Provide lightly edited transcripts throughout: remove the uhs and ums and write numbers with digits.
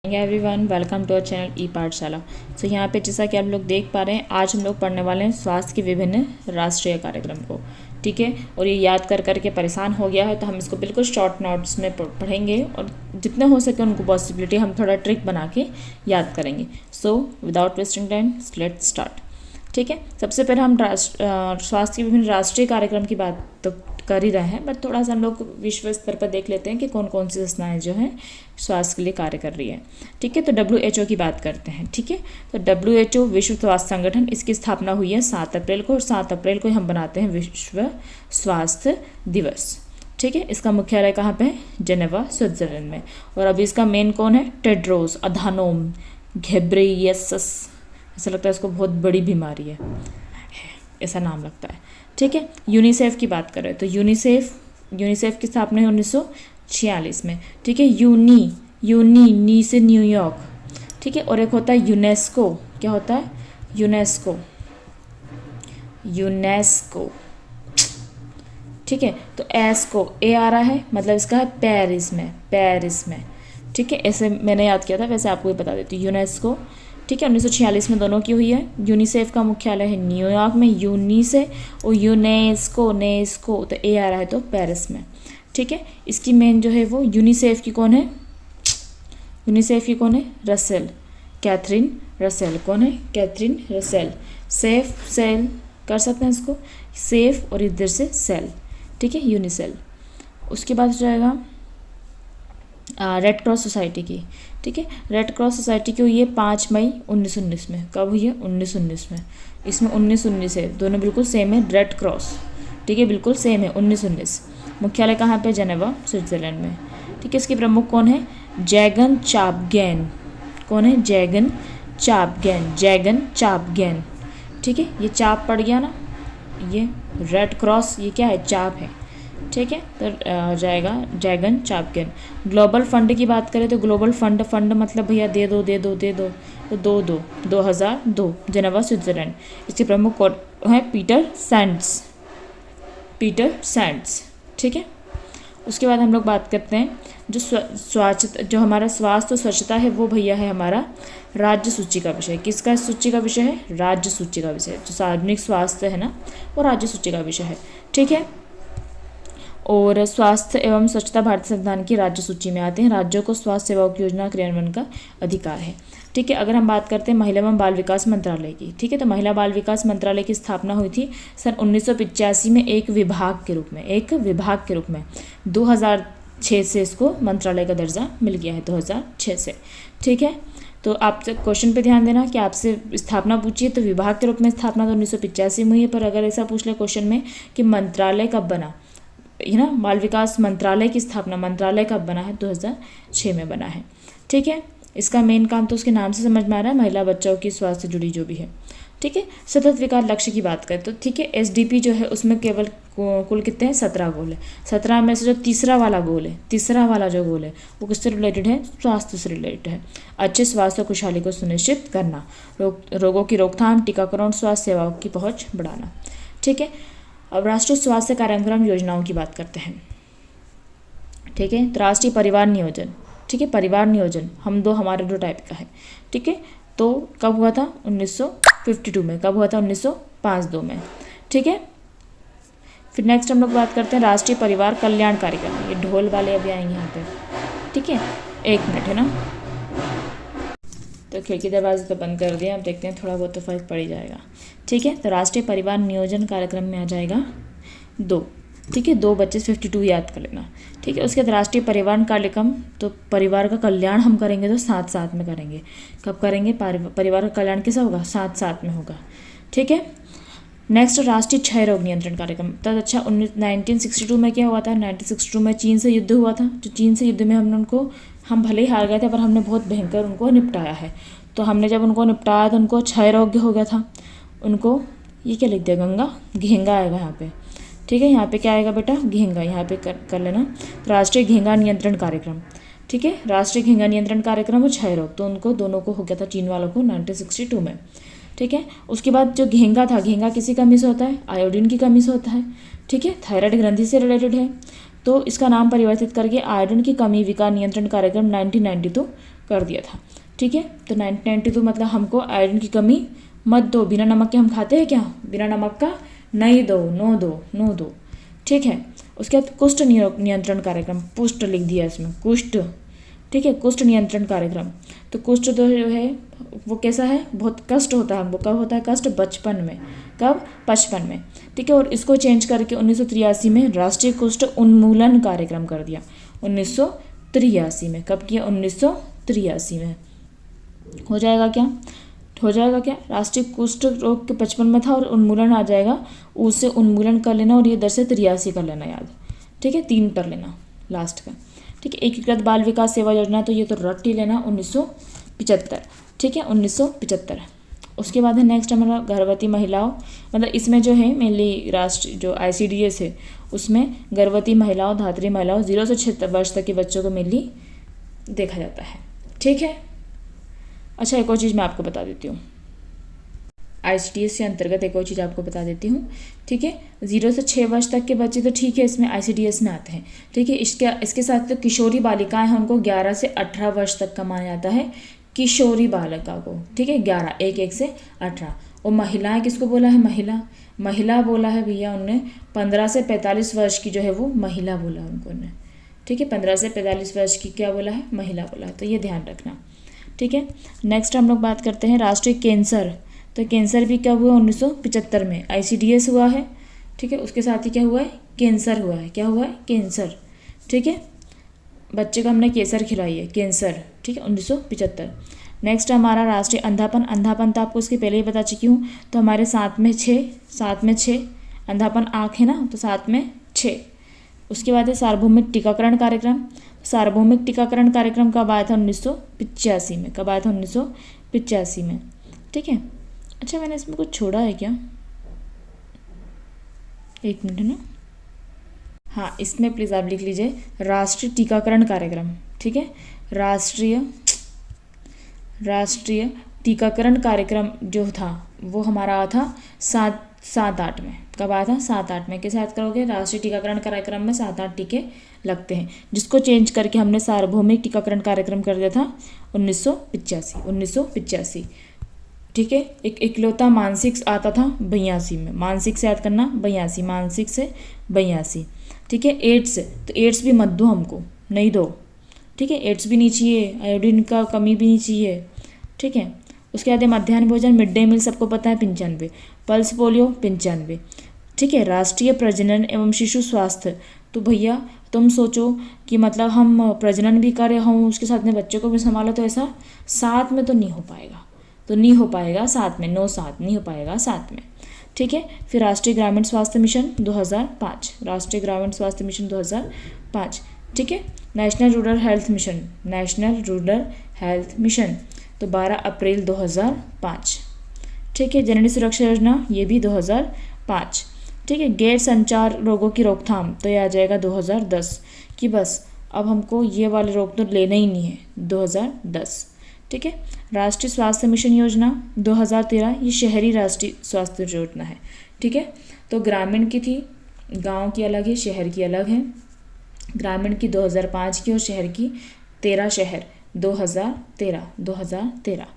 Everyone welcome to our channel e Pathshala. So यहाँ पे जैसा कि आप लोग देख पा रहे हैं, आज हम लोग पढ़ने वाले हैं स्वास्थ्य के विभिन्न राष्ट्रीय कार्यक्रम को। ठीक है, और ये याद कर करके परेशान हो गया है, तो हम इसको बिल्कुल शॉर्ट नोट्स में पढ़ेंगे और जितना हो सके उनको पॉसिबिलिटी हम थोड़ा ट्रिक बना के याद करेंगे। So without wasting time let's start. ठीक है, सबसे पहले हम स्वास्थ्य के विभिन्न राष्ट्रीय कार्यक्रम की बात तो कर ही रहे हैं, बट थोड़ा सा हम लोग विश्व स्तर पर देख लेते हैं कि कौन कौन सी संस्थाएं जो हैं स्वास्थ्य के लिए कार्य कर रही है। ठीक है, तो WHO की बात करते हैं। ठीक है, तो WHO विश्व स्वास्थ्य संगठन, इसकी स्थापना हुई है 7 अप्रैल को, और 7 अप्रैल को हम बनाते हैं विश्व स्वास्थ्य दिवस। ठीक है, इसका मुख्यालय कहाँ पे है? जेनेवा, स्विट्जरलैंड में। और अभी इसका मेन कौन है? Tedros Adhanom Ghebreyesus. ऐसा लगता है इसको बहुत बड़ी बीमारी है, ऐसा नाम लगता है। ठीक है, यूनिसेफ की बात करें तो यूनिसेफ की स्थापना है 1946 में। ठीक है, नी से न्यूयॉर्क। ठीक है, और एक होता है यूनेस्को। क्या होता है? यूनेस्को। ठीक है, तो एस्को ए आ रहा है, मतलब इसका है पेरिस में। ठीक है, ऐसे मैंने याद किया था, वैसे आपको भी बता देती हूँ। यूनेस्को। ठीक है, 1946 में दोनों की हुई है। यूनिसेफ का मुख्यालय है न्यूयॉर्क में, यूनी से, और नेस्को तो ए आ रहा है तो पेरिस में। ठीक है, इसकी मेन जो है वो यूनिसेफ की कौन है? Russell, Catherine Russell. कौन है? Catherine Russell. सेल कर सकते हैं इसको, सेफ और इधर से सेल। ठीक है, यूनिसेल। उसके बाद जाएगा रेड क्रॉस सोसाइटी की। ठीक है, रेड क्रॉस सोसाइटी की हुई है 5 मई 1919 में। कब हुई है? 1919 में। इसमें 1919 है, दोनों बिल्कुल सेम है। रेड क्रॉस, ठीक है, बिल्कुल सेम है। 1919। मुख्यालय कहाँ पे? जेनेवा, स्विट्जरलैंड में। ठीक है, इसके प्रमुख कौन है? जैगन चापगेन। कौन है? जैगन चापगेन। ठीक है, ये चाप पड़ गया ना, ये रेड क्रॉस, ये क्या है? चाप है। ठीक है, तो जाएगा जैगन चापगेन। ग्लोबल फंड की बात करें तो ग्लोबल फंड मतलब भैया दे दो तो 2002 जेनेवा, स्विट्जरलैंड। इसके प्रमुख कौन है? Peter Sands. ठीक है, उसके बाद हम लोग बात करते हैं जो हमारा स्वास्थ्य और स्वच्छता है, वो भैया है हमारा राज्य सूची का विषय। किसका सूची का विषय है? राज्य सूची का विषय। जो सार्वजनिक स्वास्थ्य है ना, वो राज्य सूची का विषय है। ठीक है, और स्वास्थ्य एवं स्वच्छता भारतीय संविधान की राज्य सूची में आते हैं। राज्यों को स्वास्थ्य सेवाओं की योजना क्रियान्वयन का अधिकार है। ठीक है, अगर हम बात करते हैं महिला एवं बाल विकास मंत्रालय की। ठीक है, तो महिला बाल विकास मंत्रालय की स्थापना हुई थी सन 1985 में एक विभाग के रूप में। 2006 से इसको मंत्रालय का दर्जा मिल गया है, 2006 से। ठीक है, तो आपसे क्वेश्चन पे ध्यान देना कि आपसे स्थापना पूछिए तो विभाग के रूप में स्थापना तो 1985 में हुई है, पर अगर ऐसा पूछ ले क्वेश्चन में कि मंत्रालय कब बना है ना, बाल विकास मंत्रालय की स्थापना मंत्रालय कब बना है? 2006 में बना है। ठीक है, इसका मेन काम तो उसके नाम से समझ में आ रहा है, महिला बच्चों की स्वास्थ्य जुड़ी जो भी है। ठीक है, सतत विकास लक्ष्य की बात करें तो ठीक है, SDP जो है उसमें केवल कुल कितने हैं? 17 गोल है। 17 में से जो तीसरा वाला जो गोल है वो किससे रिलेटेड है? स्वास्थ्य से रिलेटेड है। अच्छे स्वास्थ्य और खुशहाली को सुनिश्चित करना, रोगों की रोकथाम, टीकाकरण, स्वास्थ्य सेवाओं की पहुँच बढ़ाना। ठीक है, अब राष्ट्रीय स्वास्थ्य कार्यक्रम योजनाओं की बात करते हैं। ठीक है, तो राष्ट्रीय परिवार नियोजन। ठीक है, परिवार नियोजन हमारे दो टाइप का है। ठीक है, तो कब हुआ था? 1952 में। कब हुआ था? 1952 में। ठीक है, फिर नेक्स्ट हम लोग बात करते हैं राष्ट्रीय परिवार कल्याण कार्यक्रम। ये ढोल वाले अभी आएंगे यहाँ पे। ठीक है, 1 मिनट है ना, तो खिड़की दरवाजे तो बंद कर दिया, अब देखते हैं थोड़ा बहुत तो फर्क पड़ ही जाएगा। ठीक है, तो राष्ट्रीय परिवार नियोजन कार्यक्रम में आ जाएगा 2। ठीक है, 2 बच्चे 52 याद कर लेना। ठीक है, उसके बाद राष्ट्रीय परिवार कार्यक्रम, तो परिवार का कल्याण हम करेंगे तो साथ में करेंगे। कब करेंगे? परिवार का कल्याण कैसा होगा? साथ में होगा। ठीक है, नेक्स्ट राष्ट्रीय क्षय रोग नियंत्रण कार्यक्रम। तब अच्छा 1962 में क्या हुआ था? 1962 में चीन से युद्ध हुआ था। जो चीन से युद्ध में हम भले ही हार गए थे, पर हमने बहुत भयंकर उनको निपटाया है। तो हमने जब उनको निपटाया तो उनको क्षय रोग हो गया था। उनको ये क्या लिख दिया? घेंगा आएगा यहाँ पे। ठीक है, यहाँ पे क्या आएगा बेटा? घेंगा। यहाँ पे कर लेना राष्ट्रीय घेंगा नियंत्रण कार्यक्रम। ठीक है, राष्ट्रीय घेंगा नियंत्रण कार्यक्रम और क्षय रोग, तो उनको दोनों को हो गया था चीन वालों को 1962 में। ठीक है, उसके बाद जो घेंगा था, घेंगा किसी कमी से होता है? आयोडीन की कमी से होता है। ठीक है, थायराइड ग्रंथि से रिलेटेड है, तो इसका नाम परिवर्तित करके आयोडीन की कमी विकार नियंत्रण कार्यक्रम 1992 कर दिया था। ठीक है, तो 1992 मतलब हमको आयरन की कमी मत दो, बिना नमक के हम खाते हैं क्या, बिना नमक का नहीं दो, नो दो, नो दो। ठीक है, उसके बाद कुष्ठ नियंत्रण कार्यक्रम, पुष्ट लिख दिया इसमें, कुष्ठ। ठीक है, कुष्ठ नियंत्रण कार्यक्रम। तो कुष्ठ तो जो है वो कैसा है, बहुत कष्ट होता है हमको। कब होता है कष्ट, बचपन में। कब, बचपन में। ठीक है, और इसको चेंज करके 1983 में राष्ट्रीय कुष्ठ उन्मूलन कार्यक्रम कर दिया। 1983 में, कब किया, 1983 में। हो जाएगा क्या, हो जाएगा क्या, राष्ट्रीय कुष्ठ रोग के 55 में था और उन्मूलन आ जाएगा, उससे उन्मूलन कर लेना और ये दर से 83 कर लेना याद। ठीक है, 3 कर लेना लास्ट का। ठीक है, एकीकृत बाल विकास सेवा योजना, तो ये तो रट ही लेना, 1975। ठीक है, 1975। उसके बाद है नेक्स्ट हमारा गर्भवती महिलाओं, मतलब इसमें जो है मेनली राष्ट्रीय जो ICDS है उसमें गर्भवती महिलाओं, धात्री महिलाओं 0 से 6 वर्ष तक के बच्चों को मेनली देखा जाता है। ठीक है, अच्छा एक और चीज़ मैं आपको बता देती हूँ, ICDS के अंतर्गत एक और चीज़ आपको बता देती हूँ। ठीक है, 0 से 6 वर्ष तक के बच्चे तो ठीक है इसमें ICDS में आते हैं। ठीक है, इसके साथ तो किशोरी बालिकाएं हैं, उनको 11 से 18 वर्ष तक का माना जाता है किशोरी बालिका को। ठीक है, 11, 1 से 18। और महिलाएं किसको बोला है, महिला बोला है भैया उनने 15 से 45 वर्ष की जो है वो महिला बोला उनको ने। ठीक है, 15 से 45 वर्ष की क्या बोला है, महिला बोला है, तो ये ध्यान रखना। ठीक है, नेक्स्ट हम लोग बात करते हैं राष्ट्रीय कैंसर। तो कैंसर भी क्या हुआ, 1975 में ICDS हुआ है। ठीक है, उसके साथ ही क्या हुआ है, कैंसर हुआ है। क्या हुआ है, कैंसर। ठीक है, बच्चे को हमने केसर खिलाई है, कैंसर। ठीक है, 1975। नेक्स्ट हमारा राष्ट्रीय अंधापन तो आपको उसके पहले ही बता चुकी हूँ। तो हमारे 7 में 6 अंधापन आँख है ना, तो 7 में 6। उसके बाद है सार्वभौमिक टीकाकरण कार्यक्रम। सार्वभौमिक टीकाकरण कार्यक्रम कब आया था, 1985 में। कब आया था, 1985 में। ठीक है, अच्छा मैंने इसमें कुछ छोड़ा है क्या, एक मिनट है ना, हाँ इसमें प्लीज़ आप लिख लीजिए राष्ट्रीय टीकाकरण कार्यक्रम। ठीक है, राष्ट्रीय टीकाकरण कार्यक्रम जो था वो हमारा आया था 7-8 में। कब आया था, 7-8 में। कैसे याद करोगे, राष्ट्रीय टीकाकरण कार्यक्रम में 7-8 टीके लगते हैं, जिसको चेंज करके हमने सार्वभौमिक टीकाकरण कार्यक्रम कर दिया था 1985। ठीक है, एक इकलौता मानसिक आता था 82 में। मानसिक से याद करना, 82, मानसिक से 82। ठीक है, एड्स, तो एड्स भी मत दो हमको, नहीं दो। ठीक है, एड्स भी नहीं चाहिए, आयोडीन का कमी भी नहीं चाहिए। ठीक है, उसके बाद मध्याह्न भोजन, मिड डे मील सबको पता है 95, पल्स पोलियो 95। ठीक है, राष्ट्रीय प्रजनन एवं शिशु स्वास्थ्य, तो भैया तुम सोचो कि मतलब हम प्रजनन भी करें, हम उसके साथ में बच्चों को भी संभालो, तो ऐसा साथ में तो नहीं हो पाएगा, साथ में, 9-7 नहीं हो पाएगा साथ में। ठीक है, फिर राष्ट्रीय ग्रामीण स्वास्थ्य मिशन 2005, राष्ट्रीय ग्रामीण स्वास्थ्य मिशन 2005। ठीक है, नेशनल रूरल हेल्थ मिशन तो 12 अप्रैल 2005। ठीक है, जननी सुरक्षा योजना ये भी 2005। ठीक है, गैर संचार रोगों की रोकथाम तो ये आ जाएगा 2010 कि बस अब हमको ये वाले रोग तो लेना ही नहीं है, 2010। ठीक है, राष्ट्रीय स्वास्थ्य मिशन योजना 2013, ये शहरी राष्ट्रीय स्वास्थ्य योजना है। ठीक है, तो ग्रामीण की थी, गांव की अलग है, शहर की अलग है। ग्रामीण की 2005 की और शहर की 13 शहर 2013।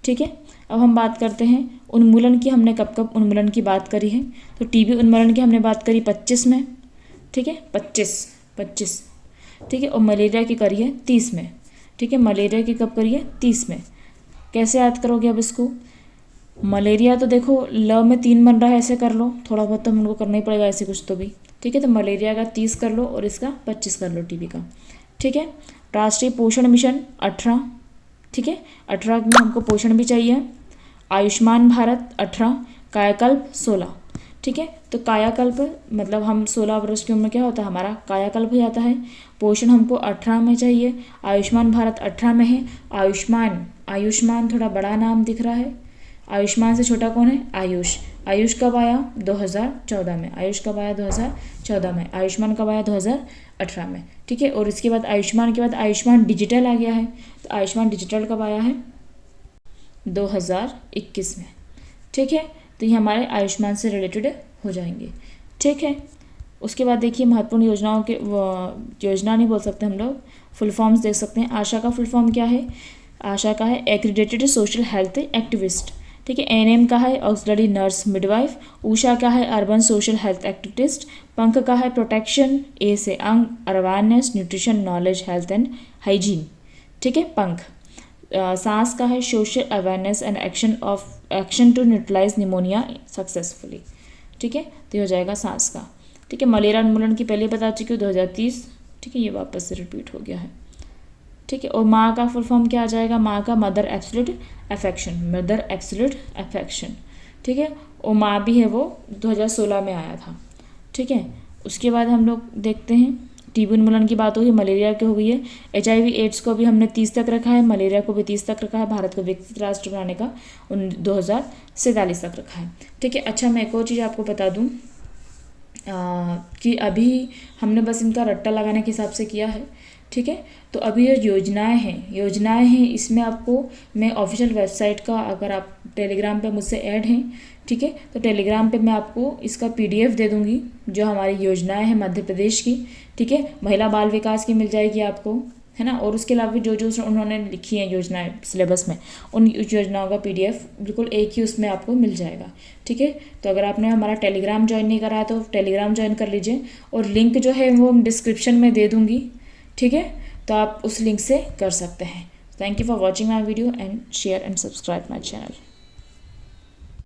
ठीक है, अब हम बात करते हैं उन्मूलन की। हमने कब उन्मूलन की बात करी है, तो टीबी उन्मूलन की हमने बात करी 25 में। ठीक है, 25। ठीक है, और मलेरिया की करी है 30 में। ठीक है, मलेरिया की कब करी है, 30 में। कैसे याद करोगे अब इसको, मलेरिया तो देखो ल में 3 बन रहा है, ऐसे कर लो, थोड़ा बहुत तो हमको करना ही पड़ेगा ऐसे कुछ तो भी। ठीक है, तो मलेरिया का 30 कर लो और इसका 25 कर लो टीबी का। ठीक है, राष्ट्रीय पोषण मिशन 18। ठीक है, 18 में हमको पोषण भी चाहिए। आयुष्मान भारत 18, कायाकल्प 16। ठीक है, तो कायाकल्प मतलब हम 16 वर्ष की उम्र क्या होता है हमारा कायाकल्प हो जाता है। पोषण हमको 18 में चाहिए, आयुष्मान भारत 18 में है। आयुष्मान थोड़ा बड़ा नाम दिख रहा है, आयुष्मान से छोटा कौन है, आयुष कब आया, 2014 में। आयुष कब आया, 2014 में। आयुष्मान कब आया, 2018 में। ठीक है, और इसके बाद आयुष्मान के बाद आयुष्मान डिजिटल आ गया है, तो आयुष्मान डिजिटल कब आया है, 2021 में। ठीक है, तो ये हमारे आयुष्मान से रिलेटेड हो जाएंगे। ठीक है, उसके बाद देखिए महत्वपूर्ण योजनाओं के योजना नहीं बोल सकते हम लोग, फुल फॉर्म्स देख सकते हैं। आशा का फुल फॉर्म क्या है, आशा का है एक्रीडेटेड सोशल हेल्थ एक्टिविस्ट, ठीक है। एएनएम का है ऑक्सिलरी नर्स मिडवाइफ। उषा का है अर्बन सोशल हेल्थ एक्टिविस्ट। पंख का है प्रोटेक्शन, ए से अंग, awareness, nutrition, knowledge, health and hygiene, ठीक है, पंख। सांस का है social awareness and action to neutralize pneumonia successfully, ठीक है, तो ये हो जाएगा सांस का, ठीक है। मलेरिया उन्मूलन की पहले बता चुकी हूँ 2030, ठीक है, ये वापस से रिपीट हो गया है, ठीक है। और माँ का फुल फॉर्म क्या आ जाएगा, माँ का mother absolute affection, mother absolute affection, ठीक है। और माँ भी है वो 2016 में आया था, ठीक है। उसके बाद हम लोग देखते हैं टीबी उन्मूलन की बात होगी, मलेरिया की हो गई है। HIV एड्स को भी हमने 30 तक रखा है, मलेरिया को भी 30 तक रखा है, भारत को विकसित राष्ट्र बनाने का 2047 तक रखा है, ठीक है। अच्छा, मैं एक और चीज़ आपको बता दूँ कि अभी हमने बस इनका रट्टा लगाने के हिसाब से किया है, ठीक है। तो अभी ये योजनाएं हैं इसमें आपको मैं ऑफिशियल वेबसाइट का, अगर आप टेलीग्राम पे मुझसे ऐड हैं, ठीक है, तो टेलीग्राम पे मैं आपको इसका PDF दे दूंगी जो हमारी योजनाएं हैं मध्य प्रदेश की, ठीक है। महिला बाल विकास की मिल जाएगी आपको, है ना। और उसके अलावा जो उन्होंने लिखी हैं योजनाएं सिलेबस में, उन योजनाओं का PDF बिल्कुल एक ही उसमें आपको मिल जाएगा, ठीक है। तो अगर आपने हमारा टेलीग्राम ज्वाइन नहीं करा है तो टेलीग्राम ज्वाइन कर लीजिए, और लिंक जो है वो डिस्क्रिप्शन में दे दूँगी, ठीक है। तो आप उस लिंक से कर सकते हैं। Thank you for watching my video and share and subscribe my channel.